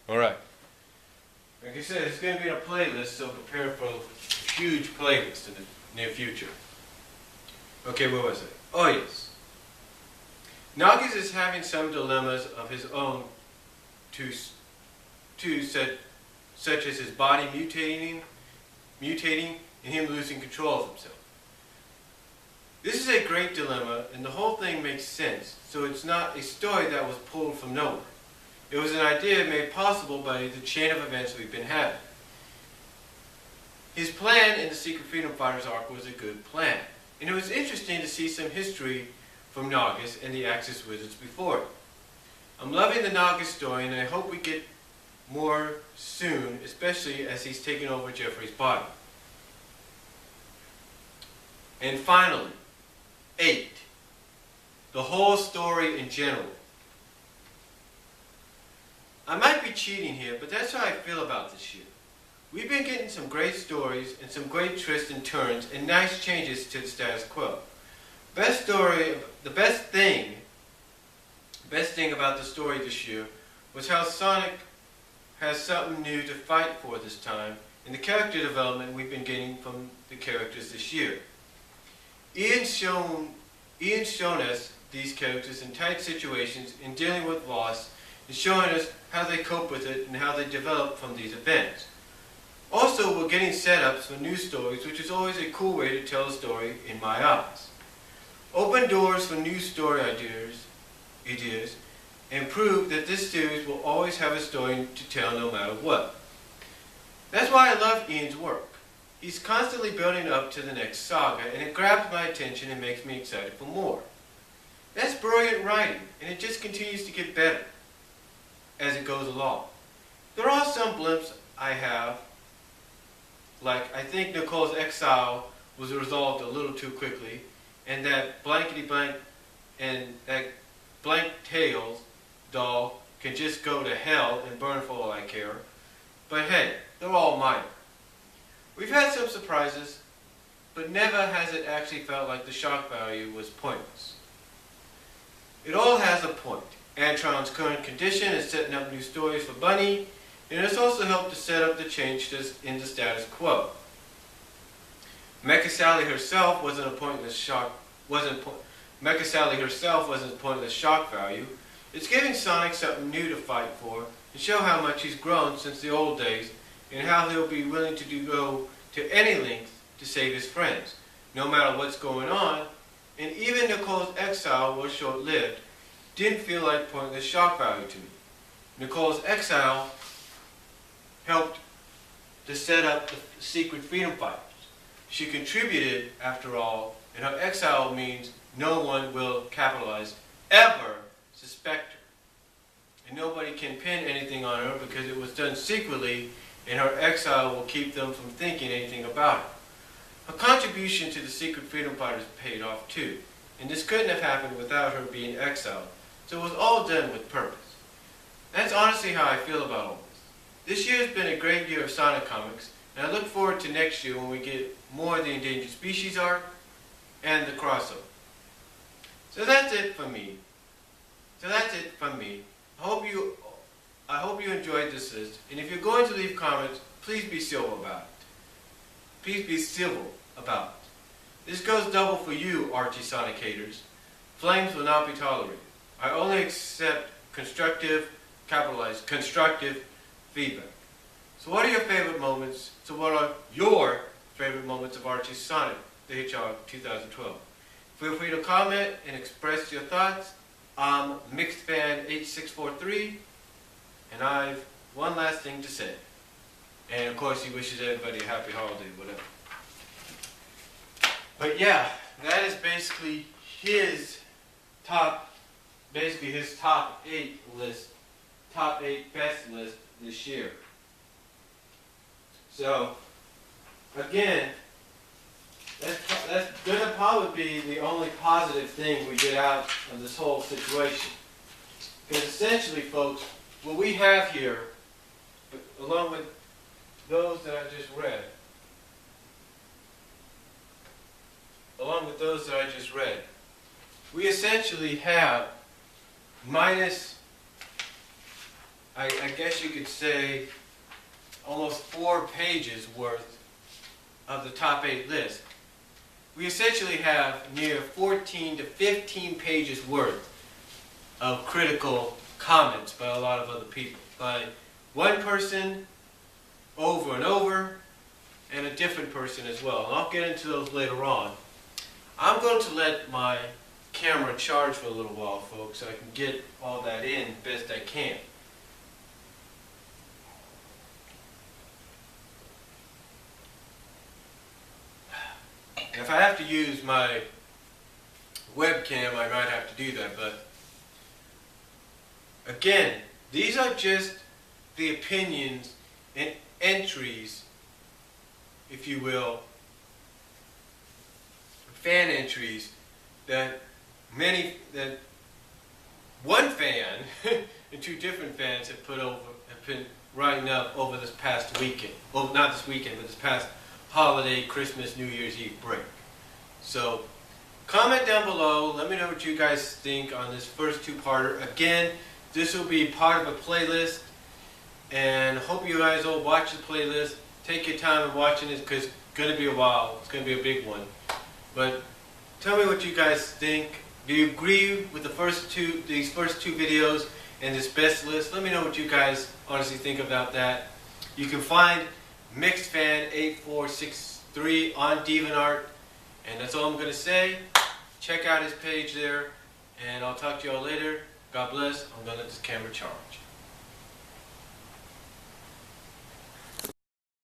Alright. Like I said, it's going to be in a playlist, so prepare for a huge playlist in the near future. Okay, where was it? Oh, yes. Nagas is having some dilemmas of his own, such as his body mutating, and him losing control of himself. This is a great dilemma, and the whole thing makes sense, so it's not a story that was pulled from nowhere. It was an idea made possible by the chain of events we've been having. His plan in the Secret Freedom Fighters arc was a good plan, and it was interesting to see some history from Nagas and the Axis Wizards before it. I'm loving the Nagas story, and I hope we get more soon, especially as he's taken over Jeffrey's body. And finally, 8. The whole story in general. I might be cheating here, but that's how I feel about this year. We've been getting some great stories and some great twists and turns and nice changes to the status quo. The best thing about the story this year was how Sonic has something new to fight for this time and the character development we've been getting from the characters this year. Ian's shown us these characters in tight situations in dealing with loss and showing us how they cope with it and how they develop from these events. Also, we're getting setups for new stories, which is always a cool way to tell a story in my eyes. Open doors for new story ideas, and prove that this series will always have a story to tell no matter what. That's why I love Ian's work. He's constantly building up to the next saga, and it grabs my attention and makes me excited for more. That's brilliant writing, and it just continues to get better as it goes along. There are some blimps I have, like I think Nicole's exile was resolved a little too quickly, and that blankety blank and that blank tails doll can just go to hell and burn for all I care. But hey, they're all minor. We've had some surprises, but never has it actually felt like the shock value was pointless. It all has a point. Antron's current condition is setting up new stories for Bunny, and it's also helped to set up the changes in the status quo. Mecha Sally herself wasn't a pointless shock value. It's giving Sonic something new to fight for and show how much he's grown since the old days and how he'll be willing to go to any length to save his friends, no matter what's going on. And even Nicole's exile was short-lived, didn't feel like pointless shock value to me. Nicole's exile helped to set up the Secret Freedom Fighters. She contributed, after all, and her exile means no one will capitalize ever suspect her. And nobody can pin anything on her because it was done secretly, and her exile will keep them from thinking anything about it. Her contribution to the Secret Freedom Fighters paid off too, and this couldn't have happened without her being exiled, so it was all done with purpose. That's honestly how I feel about all this. This year has been a great year of Sonic comics, and I look forward to next year when we get more of the Endangered Species arc and the crossover. So that's it for me. I hope you enjoyed this list, and if you're going to leave comments, please be civil about it. This goes double for you, Archie Sonic haters. Flames will not be tolerated. I only accept constructive, capitalized, constructive feedback. So what are your favorite moments? Of Archie Sonic, the Hedgehog 2012? Feel free to comment and express your thoughts. I'm MixedFan8643, and I've one last thing to say. And of course he wishes everybody a happy holiday, whatever. But yeah, that is basically his top 8 list, top 8 best list this year. So, again, that's going to probably be the only positive thing we get out of this whole situation. Because essentially, folks, what we have here, along with those that I just read, we essentially have minus, I guess you could say, almost 4 pages worth of the top 8 list. We essentially have near 14 to 15 pages worth of critical comments by a lot of other people. By one person, over and over, and a different person as well. And I'll get into those later on. I'm going to let my camera charge for a little while, folks, so I can get all that in best I can. If I have to use my webcam, I might have to do that, but again, these are just the opinions and entries, if you will, fan entries that one fan and 2 different fans have been writing up over this past weekend. Well, not this weekend, but this past holiday, Christmas, New Year's Eve break. So, comment down below. Let me know what you guys think on this first 2-parter. Again, this will be part of a playlist, and hope you guys all watch the playlist. Take your time in watching this because it's going to be a while. It's going to be a big one. But tell me what you guys think. Do you agree with these first two videos and this best list? Let me know what you guys honestly think about that. You can find MixedFan8463 on DeviantArt, and that's all I'm going to say. Check out his page there, and I'll talk to you all later. God bless. I'm going to let this camera charge.